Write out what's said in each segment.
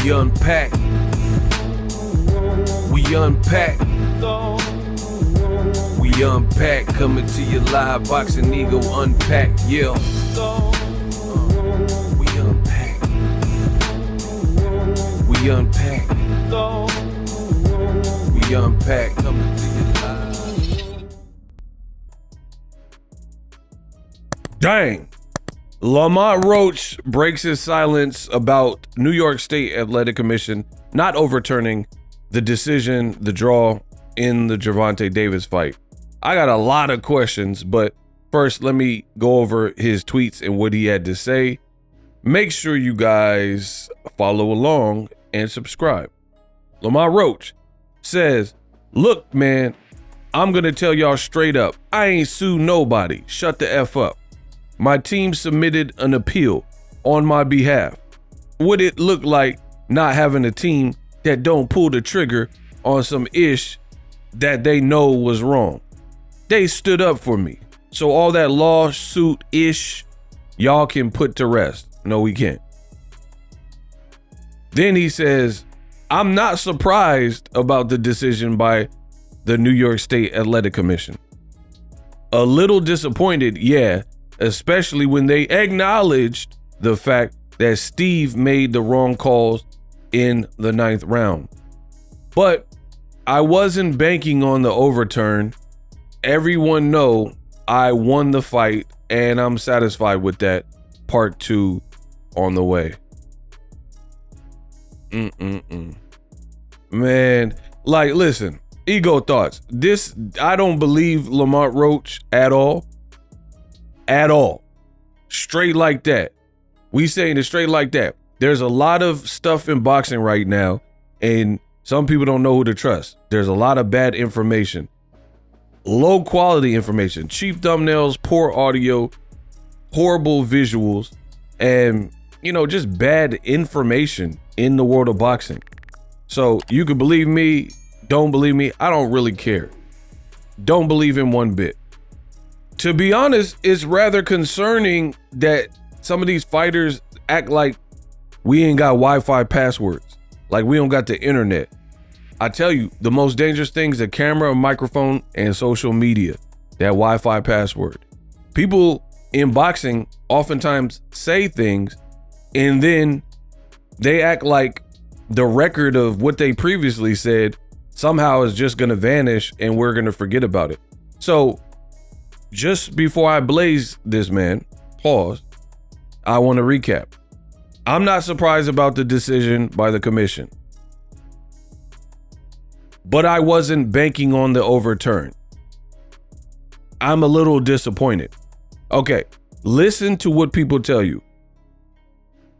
We unpack. We unpack. We unpack. Coming to your live boxing ego unpack. Yeah. We unpack. We unpack. We unpack. Coming to your live. Dang. Lamont Roach breaks his silence about New York State Athletic Commission not overturning the decision, the draw in the Gervonta Davis fight. I got a lot of questions, but first let me go over his tweets and what he had to say. Make sure you guys follow along and subscribe. Lamont Roach says, "Look, man, I'm gonna tell y'all straight up, I ain't sue nobody. Shut the F up. My team submitted an appeal on my behalf. What it look like not having a team that don't pull the trigger on some ish that they know was wrong? They stood up for me. So all that lawsuit ish, y'all can put to rest." No, we can't. Then he says, "I'm not surprised about the decision by the New York State Athletic Commission. A little disappointed, yeah, especially when they acknowledged the fact that Steve made the wrong calls in the 9th round. But I wasn't banking on the overturn. Everyone know I won the fight and I'm satisfied with that. Part 2 on the way." Man, like, listen, ego thoughts. I don't believe Lamont Roach at all. At all. Straight like that. We saying it straight like that. There's a lot of stuff in boxing right now, and some people don't know who to trust. There's a lot of bad information. Low quality information. Cheap thumbnails, poor audio, horrible visuals, and, just bad information in the world of boxing. So you could believe me, don't believe me, I don't really care. Don't believe him one bit. To be honest, it's rather concerning that some of these fighters act like we ain't got Wi-Fi passwords, like we don't got the internet. I tell you, the most dangerous thing is a camera, a microphone, and social media, that Wi-Fi password. People in boxing oftentimes say things and then they act like the record of what they previously said somehow is just going to vanish and we're going to forget about it. So just before I blaze this man, pause, I want to recap. I'm not surprised about the decision by the commission, but I wasn't banking on the overturn. I'm a little disappointed. Okay, listen to what people tell you.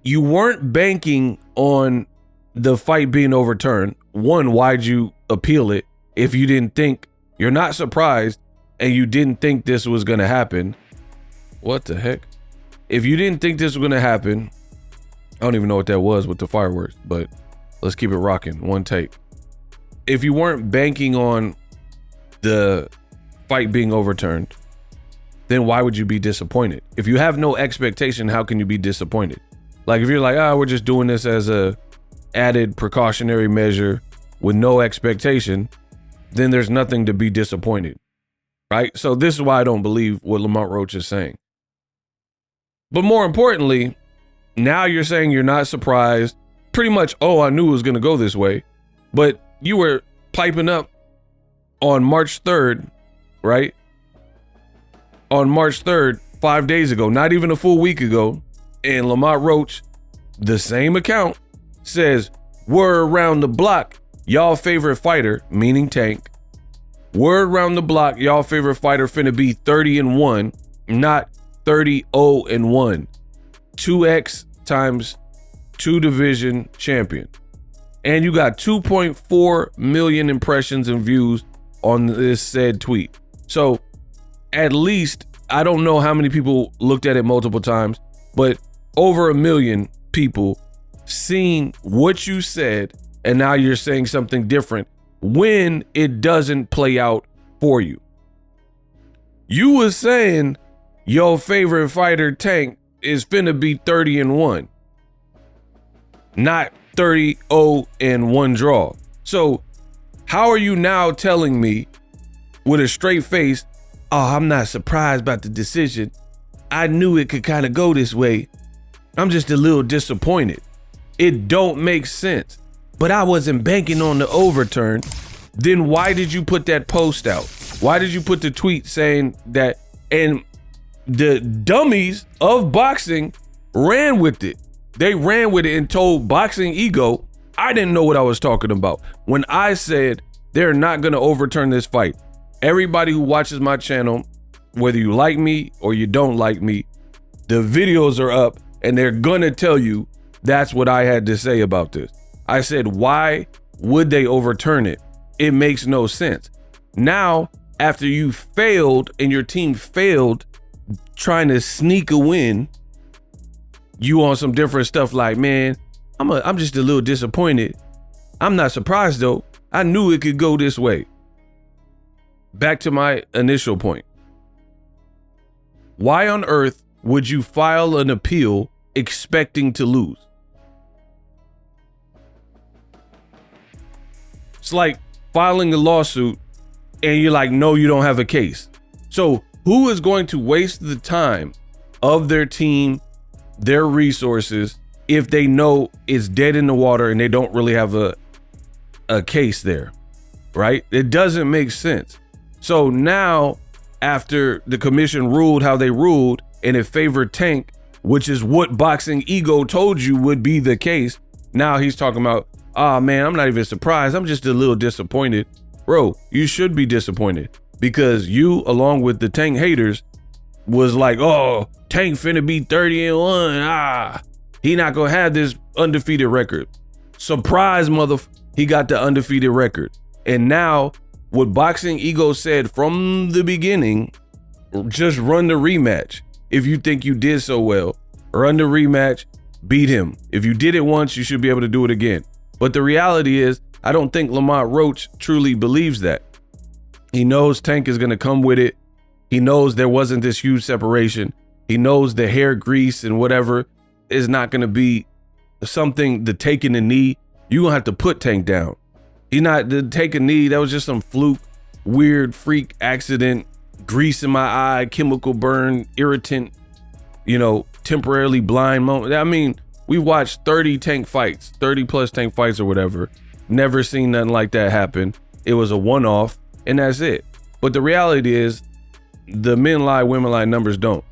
You weren't banking on the fight being overturned. One, why'd you appeal it if you didn't think, you're not surprised and you didn't think this was going to happen? What the heck? If you didn't think this was going to happen, I don't even know what that was with the fireworks, but let's keep it rocking. One take. If you weren't banking on the fight being overturned, then why would you be disappointed? If you have no expectation, how can you be disappointed? Like if you're like, we're just doing this as a added precautionary measure with no expectation, then there's nothing to be disappointed, right? So this is why I don't believe what Lamont Roach is saying. But more importantly, now you're saying you're not surprised. Pretty much, I knew it was going to go this way. But you were piping up on March 3rd, right? On March 3rd, 5 days ago, not even a full week ago. And Lamont Roach, the same account, says, "Word around the block, y'all favorite fighter," meaning Tank. "Word around the block, y'all favorite fighter finna be 30-1, not 30-0-1. 2x times 2 division champion." And you got 2.4 million impressions and views on this said tweet. So at least, I don't know how many people looked at it multiple times, but over 1 million people seen what you said, and now you're saying something different when it doesn't play out for you. You was saying your favorite fighter Tank is finna be 30-1, not 30-0 and 1 draw. So how are you now telling me with a straight face, oh, I'm not surprised about the decision. I knew it could kind of go this way. I'm just a little disappointed. It don't make sense. But I wasn't banking on the overturn. Then why did you put that post out? Why did you put the tweet saying that? And the dummies of boxing ran with it. They ran with it and told Boxing Ego, I didn't know what I was talking about when I said they're not going to overturn this fight. Everybody who watches my channel, whether you like me or you don't like me, the videos are up and they're going to tell you that's what I had to say about this. I said, why would they overturn it? It makes no sense. Now, after you failed and your team failed trying to sneak a win, you on some different stuff like, man, I'm just a little disappointed. I'm not surprised though. I knew it could go this way. Back to my initial point. Why on earth would you file an appeal expecting to lose? It's like filing a lawsuit and you're like, no, you don't have a case. So who is going to waste the time of their team, their resources, if they know it's dead in the water and they don't really have a case there, right? It doesn't make sense. So now, after the commission ruled how they ruled and it favored Tank, which is what Boxing Ego told you would be the case, now he's talking about, oh man, I'm not even surprised. I'm just a little disappointed. Bro, you should be disappointed because you, along with the Tank haters, was like, oh, Tank finna be 30-1. He not gonna have this undefeated record. Surprise, he got the undefeated record. And now what Boxing Ego said from the beginning, just run the rematch. If you think you did so well, run the rematch, beat him. If you did it once, you should be able to do it again. But the reality is, I don't think Lamont Roach truly believes that. He knows Tank is gonna come with it. He knows there wasn't this huge separation. He knows the hair grease and whatever is not gonna be something to taking a knee. You gonna have to put Tank down. He not to take a knee. That was just some fluke, weird freak accident, grease in my eye, chemical burn, irritant, temporarily blind moment. I mean, we watched 30 Tank fights, 30 plus Tank fights or whatever. Never seen nothing like that happen. It was a one-off and that's it. But the reality is the men lie, women lie, numbers don't.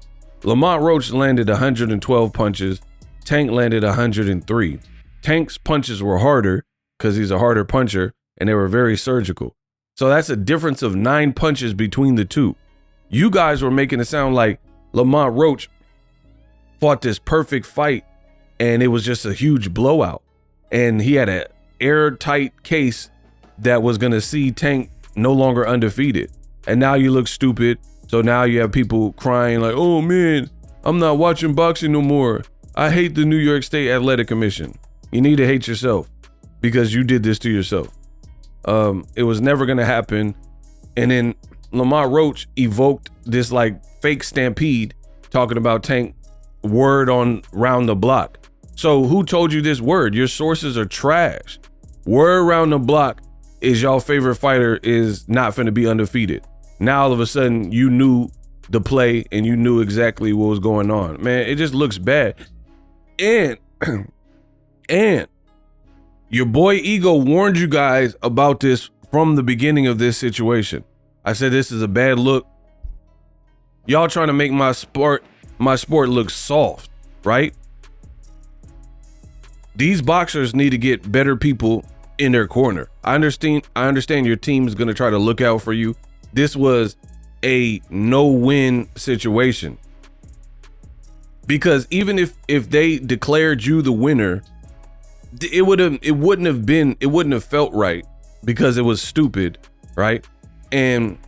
Lamont Roach landed 112 punches. Tank landed 103. Tank's punches were harder because he's a harder puncher and they were very surgical. So that's a difference of 9 punches between the two. You guys were making it sound like Lamont Roach fought this perfect fight and it was just a huge blowout. And he had an airtight case that was going to see Tank no longer undefeated. And now you look stupid. So now you have people crying like, oh man, I'm not watching boxing no more. I hate the New York State Athletic Commission. You need to hate yourself because you did this to yourself. It was never going to happen. And then Lamont Roach evoked this like fake stampede talking about Tank word on round the block. So who told you this word? Your sources are trash. Word round the block is y'all favorite fighter is not finna be undefeated. Now all of a sudden you knew the play and you knew exactly what was going on. Man, it just looks bad. And your boy Ego warned you guys about this from the beginning of this situation. I said this is a bad look. Y'all trying to make my sport look soft, right? These boxers need to get better people in their corner. I understand your team is going to try to look out for you. This was a no-win situation. Because even if they declared you the winner, it wouldn't have felt right because it was stupid, right? And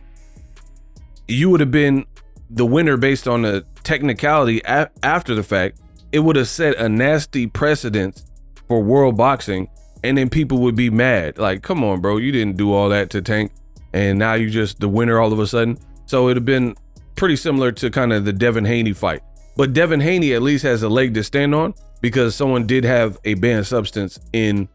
you would have been the winner based on a technicality after the fact. It would have set a nasty precedent for world boxing, and then people would be mad. Like, come on, bro, you didn't do all that to Tank, and now you just the winner all of a sudden. So it'd have been pretty similar to kind of the Devin Haney fight. But Devin Haney at least has a leg to stand on because someone did have a banned substance in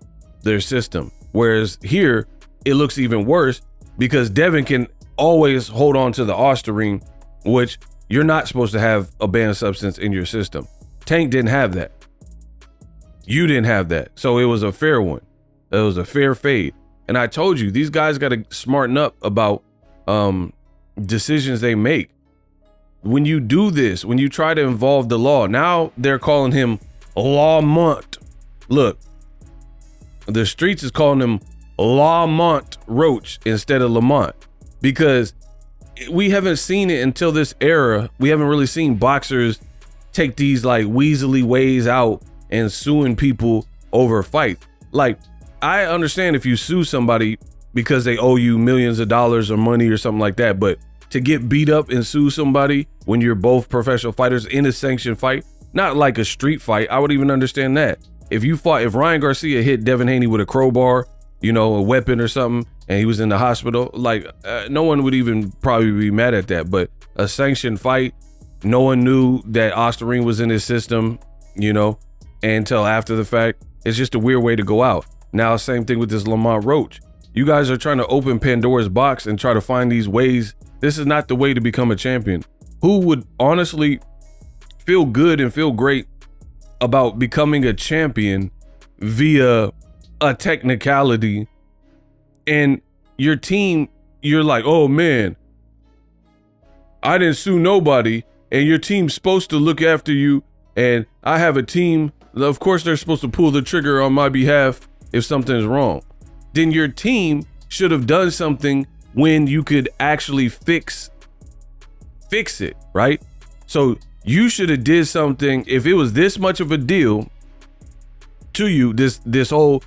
their system. Whereas here, it looks even worse because Devin can always hold on to the Ostarine, which you're not supposed to have a banned substance in your system. Tank didn't have that. You didn't have that. So it was a fair one. It was a fair fade. And I told you, these guys got to smarten up about decisions they make. When you do this, when you try to involve the law, now they're calling him Lamont. Look, the streets is calling him Lamont Roach instead of Lamont, because we haven't seen it until this era. We haven't really seen boxers take these like weaselly ways out and suing people over fights. Like, I understand if you sue somebody because they owe you millions of dollars or money or something like that, but to get beat up and sue somebody when you're both professional fighters in a sanctioned fight, not like a street fight, I would even understand that. If Ryan Garcia hit Devin Haney with a crowbar, you know, a weapon or something, and he was in the hospital, like no one would even probably be mad at that. But a sanctioned fight, no one knew that Ostarine was in his system, you know, until after the fact. It's just a weird way to go out. Now, same thing with this Lamont Roach. You guys are trying to open Pandora's box and try to find these ways. This is not the way to become a champion. Who would honestly feel good and feel great about becoming a champion via a technicality, and your team, you're like, oh man, I didn't sue nobody, and your team's supposed to look after you, and I have a team, of course they're supposed to pull the trigger on my behalf if something's wrong. Then your team should have done something when you could actually fix it, right? So you should have did something. If it was this much of a deal to you, this whole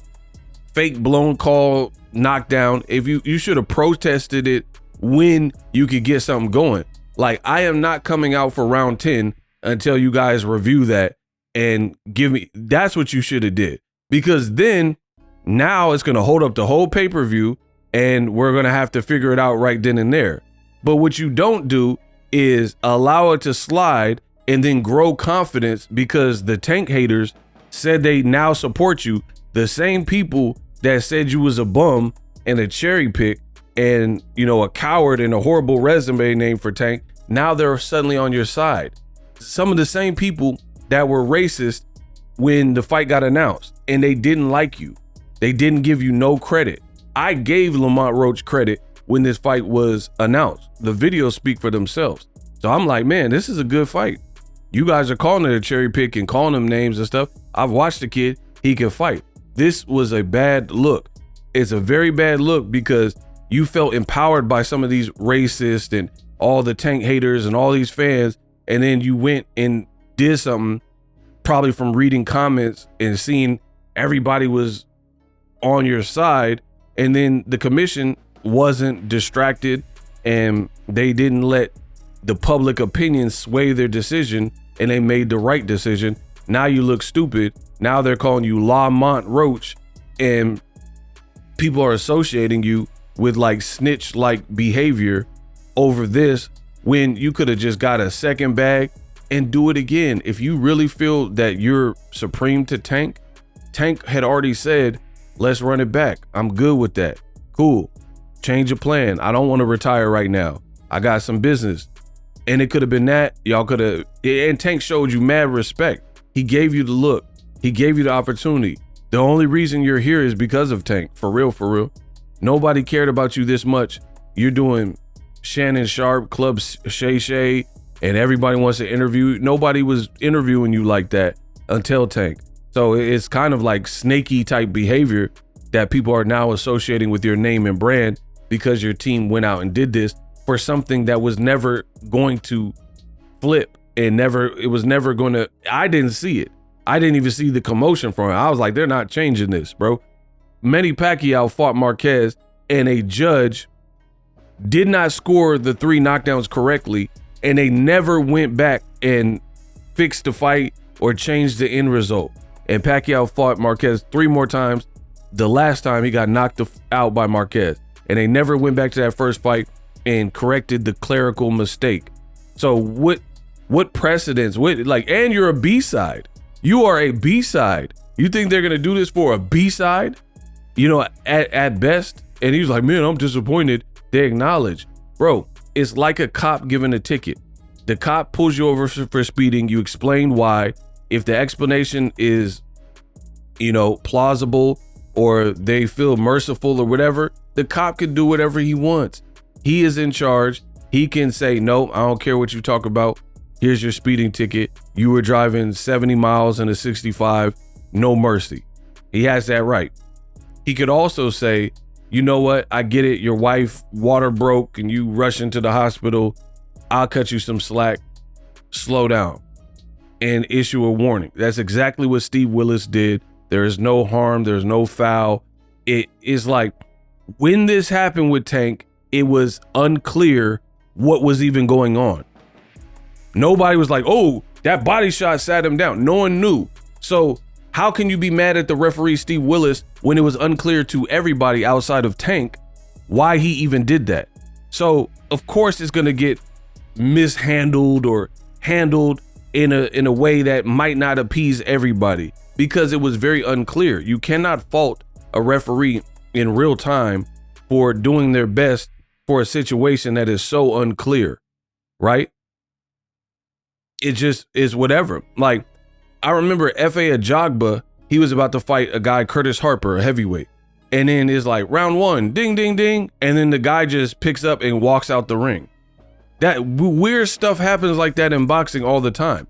fake blown call knockdown, if you should have protested it when you could get something going. Like, I am not coming out for round 10 until you guys review that and give me, that's what you should have did, because then now it's going to hold up the whole pay-per-view and we're going to have to figure it out right then and there. But what you don't do is allow it to slide and then grow confidence because the Tank haters said they now support you. The same people that said you was a bum and a cherry pick and, you know, a coward and a horrible resume name for Tank, now they're suddenly on your side. Some of the same people that were racist when the fight got announced and they didn't like you. They didn't give you no credit. I gave Lamont Roach credit when this fight was announced. The videos speak for themselves. So I'm like, man, this is a good fight. You guys are calling it a cherry pick and calling him names and stuff. I've watched the kid. He can fight. This was a bad look. It's a very bad look because you felt empowered by some of these racists and all the Tank haters and all these fans. And then you went and did something, probably from reading comments and seeing everybody was on your side. And then the commission wasn't distracted and they didn't let the public opinion sway their decision, and they made the right decision. Now you look stupid. Now they're calling you Lamont Roach and people are associating you with like snitch like behavior over this when you could have just got a second bag and do it again. If you really feel that you're supreme to Tank had already said, let's run it back. I'm good with that. Cool. Change your plan. I don't want to retire right now. I got some business. And it could have been that. Y'all could have, and Tank showed you mad respect. He gave you the look. He gave you the opportunity. The only reason you're here is because of Tank. For real, for real. Nobody cared about you this much. You're doing Shannon Sharp, Club Shay Shay, and everybody wants to interview. Nobody was interviewing you like that until Tank. So it's kind of like snaky type behavior that people are now associating with your name and brand because your team went out and did this for something that was never going to flip and it was never going to, I didn't see it. I didn't even see the commotion from it. I was like, they're not changing this, bro. Manny Pacquiao fought Marquez and a judge did not score the 3 knockdowns correctly, and they never went back and fixed the fight or changed the end result. And Pacquiao fought Marquez 3 more times. The last time he got knocked out by Marquez, and they never went back to that first fight and corrected the clerical mistake. So what What precedence? And you're a B-side. You are a B-side. You think they're gonna do this for a B-side? At best. And he was like, man, I'm disappointed. They acknowledge, bro, it's like a cop giving a ticket. The cop pulls you over for speeding. You explain why. If the explanation is, plausible, or they feel merciful or whatever, the cop can do whatever he wants. He is in charge. He can say, no, I don't care what you talk about. Here's your speeding ticket. You were driving 70 miles in a 65. No mercy. He has that right. He could also say, you know what? I get it. Your wife water broke and you rush into the hospital. I'll cut you some slack. Slow down and issue a warning. That's exactly what Steve Willis did. There is no harm. There's no foul. It is like when this happened with Tank, it was unclear what was even going on. Nobody was like, oh, that body shot sat him down. No one knew. So how can you be mad at the referee, Steve Willis, when it was unclear to everybody outside of Tank why he even did that? So of course it's going to get mishandled or handled in a way that might not appease everybody because it was very unclear. You cannot fault a referee in real time for doing their best for a situation that is so unclear, right? It just is whatever. Like, I remember F.A. Ajagba, he was about to fight a guy, Curtis Harper, a heavyweight. And then it's like round one, ding, ding, ding. And then the guy just picks up and walks out the ring. That weird stuff happens like that in boxing all the time.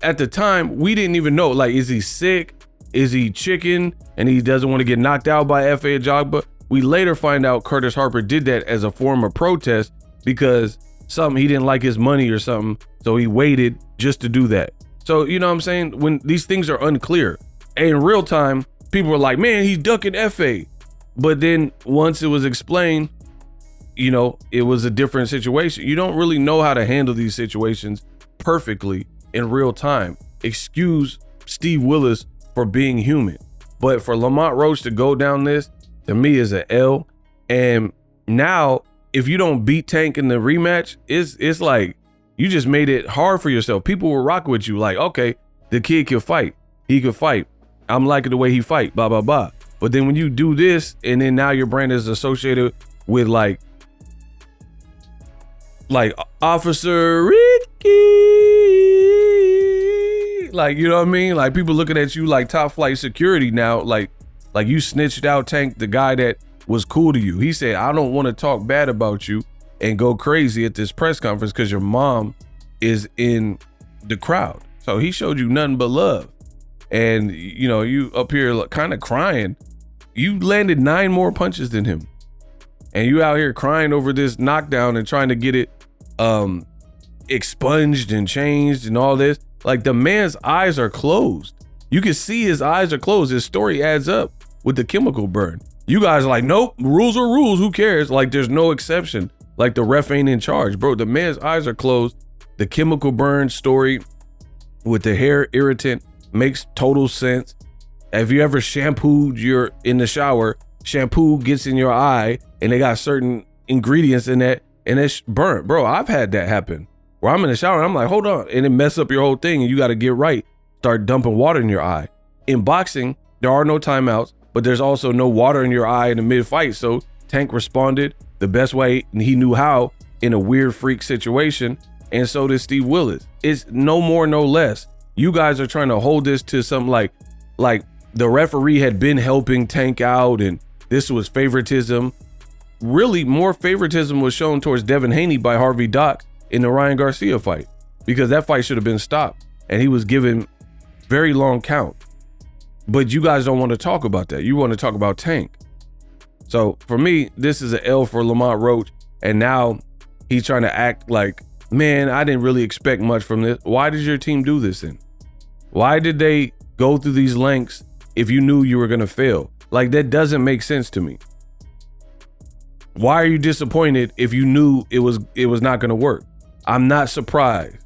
At the time, we didn't even know, like, is he sick? Is he chicken? And he doesn't want to get knocked out by F.A. Ajagba. We later find out Curtis Harper did that as a form of protest because he didn't like his money or something. So he waited just to do that. So, you know what I'm saying? When these things are unclear, and in real time, people were like, man, he's ducking F.A. But then once it was explained, it was a different situation. You don't really know how to handle these situations perfectly in real time. Excuse Steve Willis for being human. But for Lamont Roach to go down this, to me, is an L. And now, if you don't beat Tank in the rematch, it's like you just made it hard for yourself. People will rock with you like, okay, the kid can fight. He can fight. I'm liking the way he fight, blah, blah, blah. But then when you do this, and then now your brand is associated with like Officer Ricky, like, you know what I mean? Like, people looking at you like top flight security now, like you snitched out Tank, the guy that was cool to you. He said, I don't want to talk bad about you and go crazy at this press conference because your mom is in the crowd. So he showed you nothing but love. And, you up here kind of crying. You landed 9 more punches than him. And you out here crying over this knockdown and trying to get it expunged and changed and all this. Like, the man's eyes are closed. You can see his eyes are closed. His story adds up with the chemical burn. You guys are like, nope, rules are rules. Who cares? Like, there's no exception. Like, the ref ain't in charge. Bro, the man's eyes are closed. The chemical burn story with the hair irritant makes total sense. Have you ever shampooed in the shower, shampoo gets in your eye and they got certain ingredients in that and it's burnt? Bro, I've had that happen where I'm in the shower and I'm like, hold on, and it mess up your whole thing and you got to get right. Start dumping water in your eye. In boxing, there are no timeouts, but there's also no water in your eye in the mid-fight. So Tank responded the best way he knew how in a weird freak situation, and so did Steve Willis. It's no more, no less. You guys are trying to hold this to something like the referee had been helping Tank out and this was favoritism. Really, more favoritism was shown towards Devin Haney by Harvey Dock in the Ryan Garcia fight, because that fight should have been stopped and he was given very long count. But you guys don't want to talk about that. You want to talk about Tank. So for me, this is an L for Lamont Roach. And now he's trying to act like, man, I didn't really expect much from this. Why did your team do this then? Why did they go through these lengths if you knew you were going to fail? Like, that doesn't make sense to me. Why are you disappointed if you knew it was not going to work? I'm not surprised.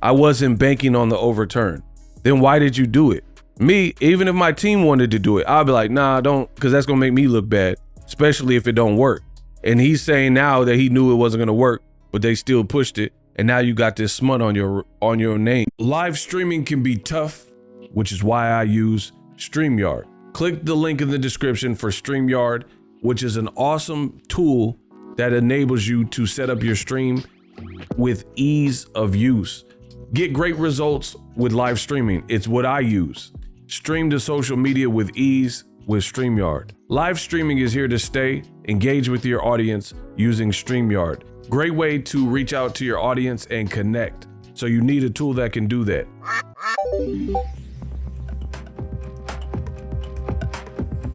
I wasn't banking on the overturn. Then why did you do it? Me, even if my team wanted to do it, I'll be like, nah, don't, because that's going to make me look bad, especially if it don't work. And he's saying now that he knew it wasn't going to work, but they still pushed it. and now you got this smut on your name. Live streaming can be tough, which is why I use StreamYard. Click the link in the description for StreamYard, which is an awesome tool that enables you to set up your stream with ease of use. Get great results with live streaming. It's what I use. Stream to social media with ease with StreamYard. Live streaming is here to stay. Engage with your audience using StreamYard. Great way to reach out to your audience and connect. So you need a tool that can do that.